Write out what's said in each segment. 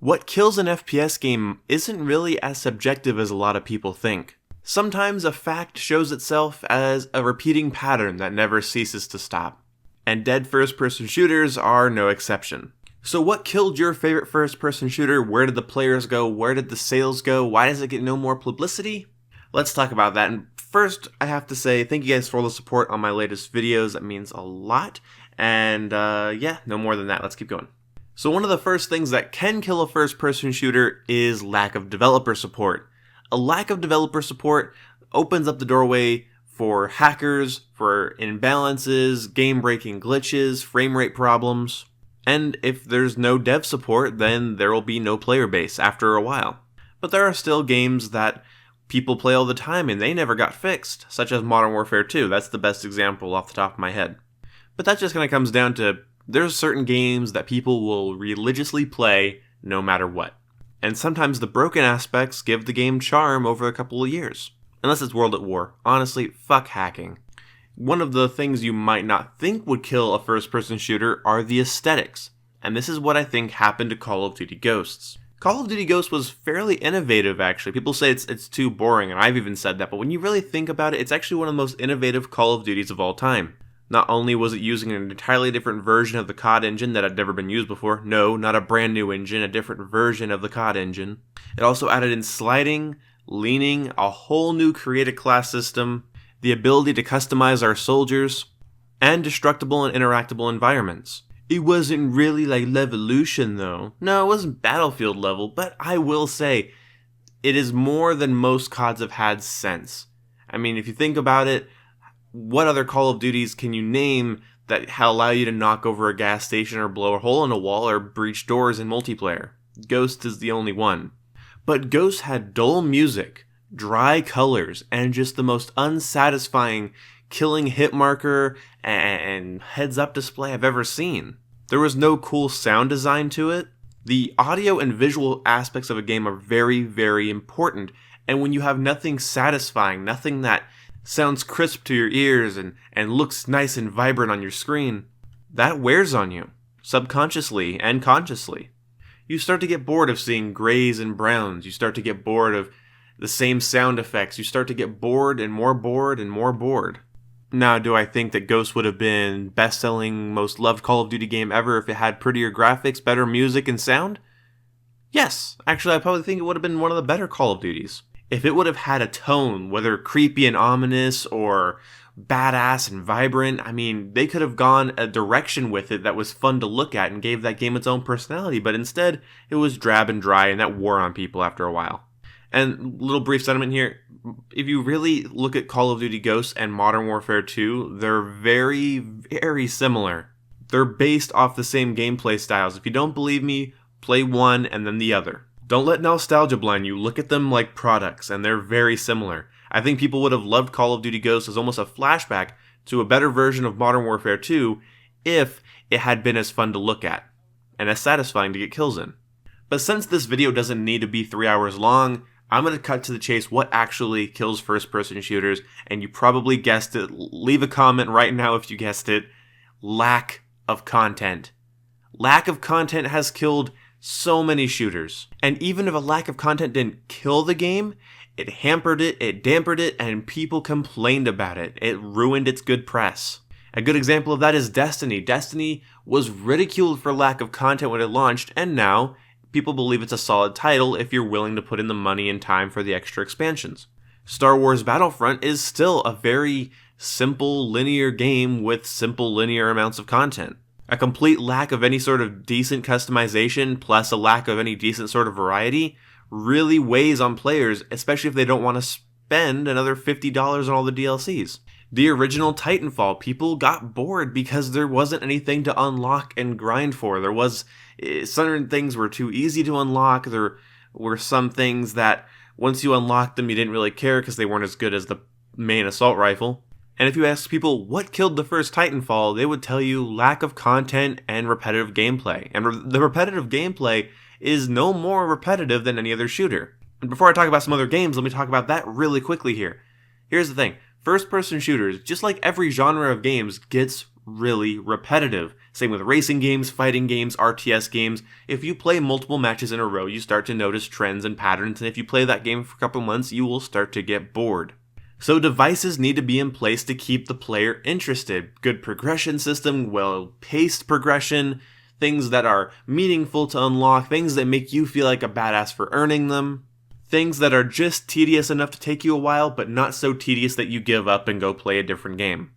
What kills an FPS game isn't really as subjective as a lot of people think. Sometimes a fact shows itself as a repeating pattern that never ceases to stop. And dead first-person shooters are no exception. So what killed your favorite first-person shooter? Where did the players go? Where did the sales go? Why does it get no more publicity? Let's talk about that. And first, I have to say thank you guys for all the support on my latest videos. That means a lot. And yeah, no more than that. Let's keep going. So one of the first things that can kill a first-person shooter is lack of developer support. A lack of developer support opens up the doorway for hackers, for imbalances, game-breaking glitches, frame rate problems. And if there's no dev support, then there will be no player base after a while. But there are still games that people play all the time and they never got fixed, such as Modern Warfare 2. That's the best example off the top of my head. But that just kind of comes down to there's certain games that people will religiously play no matter what. And sometimes the broken aspects give the game charm over a couple of years. Unless it's World at War. Honestly, fuck hacking. One of the things you might not think would kill a first-person shooter are the aesthetics. And this is what I think happened to Call of Duty Ghosts. Call of Duty Ghosts was fairly innovative, actually. People say it's too boring, and I've even said that. But when you really think about it, it's actually one of the most innovative Call of Duties of all time. Not only was it using an entirely different version of the COD engine that had never been used before, no, not a brand new engine, a different version of the COD engine. It also added in sliding, leaning, a whole new created class system, the ability to customize our soldiers, and destructible and interactable environments. It wasn't really like Levolution though. No, it wasn't Battlefield level, but I will say, it is more than most CODs have had since. I mean, if you think about it, what other Call of Duties can you name that allow you to knock over a gas station or blow a hole in a wall or breach doors in multiplayer? Ghost is the only one. But Ghost had dull music, dry colors, and just the most unsatisfying killing hit marker and heads-up display I've ever seen. There was no cool sound design to it. The audio and visual aspects of a game are very, very important, and when you have nothing satisfying, nothing that sounds crisp to your ears and looks nice and vibrant on your screen, that wears on you, subconsciously and consciously. You start to get bored of seeing grays and browns. You start to get bored of the same sound effects. You start to get bored and more bored and more bored. Now, do I think that Ghost would have been best-selling, most loved Call of Duty game ever if it had prettier graphics, better music and sound? Yes. Actually, I probably think it would have been one of the better Call of Duties. If it would have had a tone, whether creepy and ominous or badass and vibrant, I mean, they could have gone a direction with it that was fun to look at and gave that game its own personality, but instead, it was drab and dry and that wore on people after a while. And little brief sentiment here, if you really look at Call of Duty Ghosts and Modern Warfare 2, they're very, very similar. They're based off the same gameplay styles. If you don't believe me, play one and then the other. Don't let nostalgia blind you. Look at them like products, and they're very similar. I think people would have loved Call of Duty Ghosts as almost a flashback to a better version of Modern Warfare 2 if it had been as fun to look at, and as satisfying to get kills in. But since this video doesn't need to be 3 hours long, I'm going to cut to the chase what actually kills first-person shooters, and you probably guessed it. Leave a comment right now if you guessed it. Lack of content. Lack of content has killed so many shooters. And even if a lack of content didn't kill the game, it hampered it, it dampened it, and people complained about it. It ruined its good press. A good example of that is Destiny. Destiny was ridiculed for lack of content when it launched, and now people believe it's a solid title if you're willing to put in the money and time for the extra expansions. Star Wars Battlefront is still a very simple linear game with simple linear amounts of content. A complete lack of any sort of decent customization plus a lack of any decent sort of variety really weighs on players, especially if they don't want to spend another $50 on all the DLCs. The original Titanfall, people got bored because there wasn't anything to unlock and grind for. There was certain things were too easy to unlock. There were some things that once you unlocked them, you didn't really care because they weren't as good as the main assault rifle. And if you ask people what killed the first Titanfall, they would tell you lack of content and repetitive gameplay. And the repetitive gameplay is no more repetitive than any other shooter. And before I talk about some other games, let me talk about that really quickly here. Here's the thing. First-person shooters, just like every genre of games, gets really repetitive. Same with racing games, fighting games, RTS games. If you play multiple matches in a row, you start to notice trends and patterns, and if you play that game for a couple months, you will start to get bored. So devices need to be in place to keep the player interested. Good progression system, well-paced progression, things that are meaningful to unlock, things that make you feel like a badass for earning them, things that are just tedious enough to take you a while, but not so tedious that you give up and go play a different game.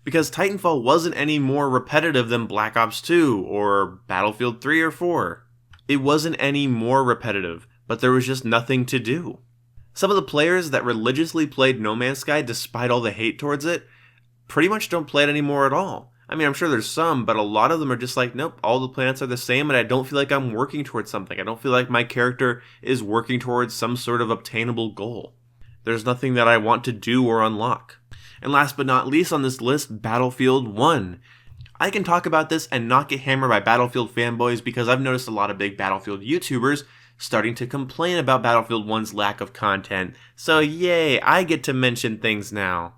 Because Titanfall wasn't any more repetitive than Black Ops 2 or Battlefield 3 or 4. It wasn't any more repetitive, but there was just nothing to do. Some of the players that religiously played No Man's Sky despite all the hate towards it pretty much don't play it anymore at all. I mean, I'm sure there's some, but a lot of them are just like, nope, all the planets are the same and I don't feel like I'm working towards something. I don't feel like my character is working towards some sort of obtainable goal. There's nothing that I want to do or unlock. And last but not least on this list, Battlefield 1. I can talk about this and not get hammered by Battlefield fanboys because I've noticed a lot of big Battlefield YouTubers starting to complain about Battlefield 1's lack of content. So yay, I get to mention things now.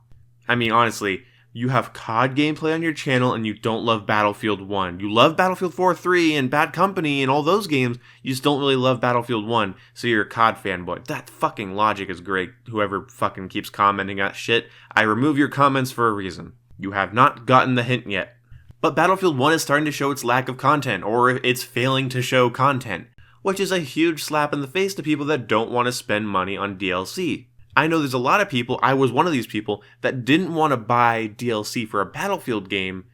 I mean, honestly, you have COD gameplay on your channel and you don't love Battlefield 1. You love Battlefield 4, 3, and Bad Company and all those games, you just don't really love Battlefield 1, so you're a COD fanboy. That fucking logic is great. Whoever fucking keeps commenting that shit, I remove your comments for a reason. You have not gotten the hint yet. But Battlefield 1 is starting to show its lack of content, or it's failing to show content, which is a huge slap in the face to people that don't want to spend money on DLC. I know there's a lot of people, I was one of these people, that didn't want to buy DLC for a Battlefield game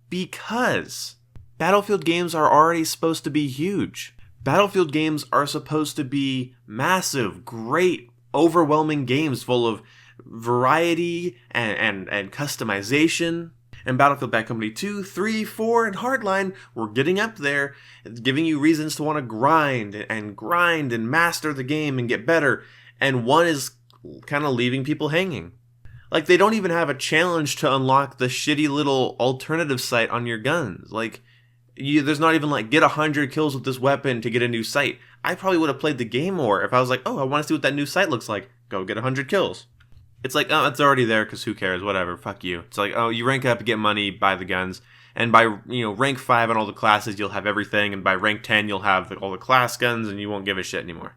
because Battlefield games are already supposed to be huge. Battlefield games are supposed to be massive, great, overwhelming games full of variety and customization. And Battlefield Bad Company 2, 3, 4, and Hardline were getting up there, giving you reasons to want to grind and master the game and get better. And 1 is kind of leaving people hanging. Like, they don't even have a challenge to unlock the shitty little alternative sight on your guns. Like, there's not even like, get 100 kills with this weapon to get a new sight. I probably would have played the game more if I was like, oh, I want to see what that new sight looks like. Go get 100 kills. It's like, oh, it's already there because who cares, whatever, fuck you. It's like, oh, you rank up, get money, buy the guns, and by, rank 5 on all the classes, you'll have everything, and by rank 10, you'll have all the class guns, and you won't give a shit anymore.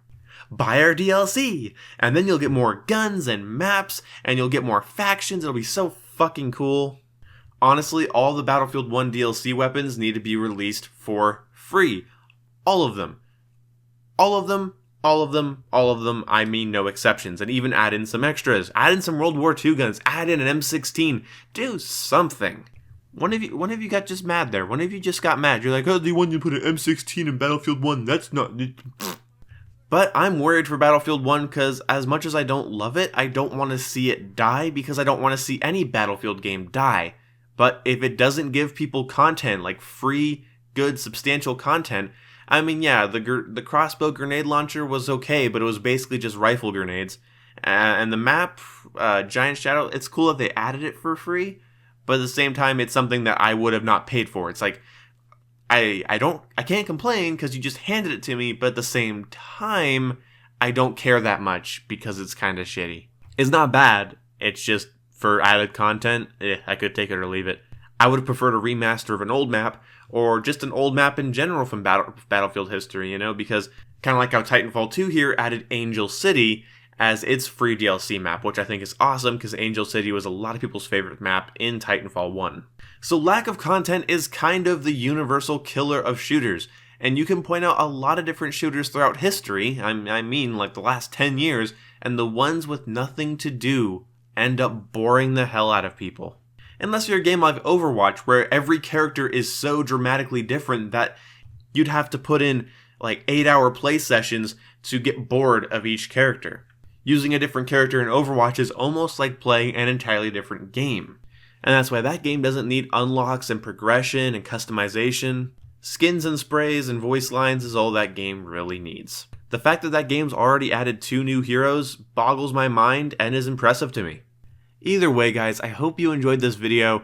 Buy our DLC, and then you'll get more guns and maps, and you'll get more factions, it'll be so fucking cool. Honestly, all the Battlefield 1 DLC weapons need to be released for free. All of them. All of them. All of them, all of them, I mean no exceptions, and even add in some extras. Add in some World War II guns, add in an M16, do something. One of you got just mad there. One of you just got mad. You're like, oh, they want you to put an M16 in Battlefield 1, that's not... But I'm worried for Battlefield 1 because as much as I don't love it, I don't want to see it die because I don't want to see any Battlefield game die. But if it doesn't give people content, like free, good, substantial content... I mean, yeah, the crossbow grenade launcher was okay, but it was basically just rifle grenades. And the map, Giant Shadow, it's cool that they added it for free, but at the same time, it's something that I would have not paid for. It's like, I can't complain because you just handed it to me, but at the same time, I don't care that much because it's kind of shitty. It's not bad, it's just for added content, I could take it or leave it. I would have preferred a remaster of an old map, or just an old map in general from Battlefield history, because kind of like how Titanfall 2 here added Angel City as its free DLC map, which I think is awesome because Angel City was a lot of people's favorite map in Titanfall 1. So lack of content is kind of the universal killer of shooters, and you can point out a lot of different shooters throughout history, I mean like the last 10 years, and the ones with nothing to do end up boring the hell out of people. Unless you're a game like Overwatch, where every character is so dramatically different that you'd have to put in like 8-hour play sessions to get bored of each character. Using a different character in Overwatch is almost like playing an entirely different game. And that's why that game doesn't need unlocks and progression and customization. Skins and sprays and voice lines is all that game really needs. The fact that that game's already added 2 new heroes boggles my mind and is impressive to me. Either way, guys, I hope you enjoyed this video.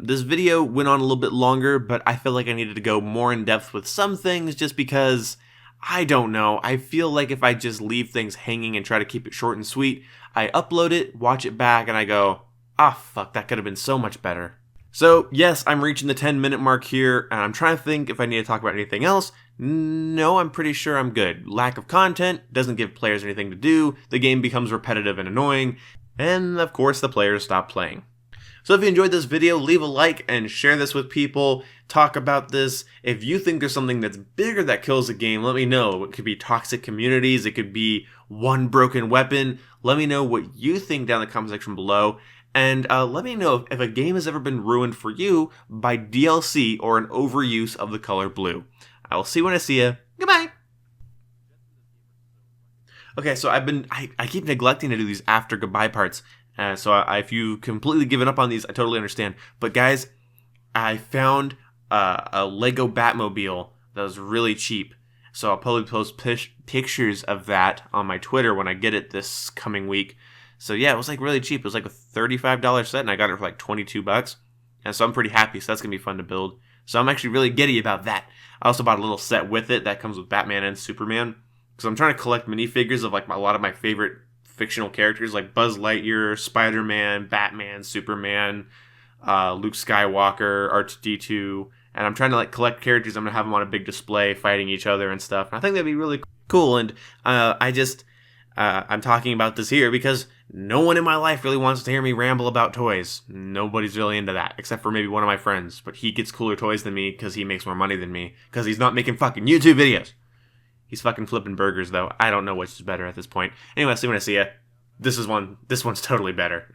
This video went on a little bit longer, but I feel like I needed to go more in depth with some things just because, I don't know, I feel like if I just leave things hanging and try to keep it short and sweet, I upload it, watch it back, and I go, ah, fuck, that could have been so much better. So, yes, I'm reaching the 10-minute mark here, and I'm trying to think if I need to talk about anything else. No, I'm pretty sure I'm good. Lack of content doesn't give players anything to do, the game becomes repetitive and annoying, and of course the players stop playing. So if you enjoyed this video, leave a like and share this with people. Talk about this. If you think there's something that's bigger that kills the game, let me know. It could be toxic communities. It could be one broken weapon. Let me know what you think down in the comment section below. And let me know if a game has ever been ruined for you by DLC or an overuse of the color blue. I will see you when I see you. Goodbye! Okay, so I keep neglecting to do these after goodbye parts. So if you've completely given up on these, I totally understand. But guys, I found a Lego Batmobile that was really cheap. So I'll probably post pictures of that on my Twitter when I get it this coming week. So yeah, it was like really cheap. It was like a $35 set, and I got it for like $22. And so I'm pretty happy. So that's gonna be fun to build. So I'm actually really giddy about that. I also bought a little set with it that comes with Batman and Superman. Because I'm trying to collect minifigures of like a lot of my favorite fictional characters like Buzz Lightyear, Spider-Man, Batman, Superman, Luke Skywalker, R2-D2, and I'm trying to like collect characters. I'm gonna have them on a big display fighting each other and stuff. And I think that'd be really cool. And I'm talking about this here because no one in my life really wants to hear me ramble about toys. Nobody's really into that, except for maybe one of my friends. But he gets cooler toys than me because he makes more money than me because he's not making fucking YouTube videos. He's fucking flipping burgers, though. I don't know which is better at this point. Anyway, see when I see ya. This one's totally better.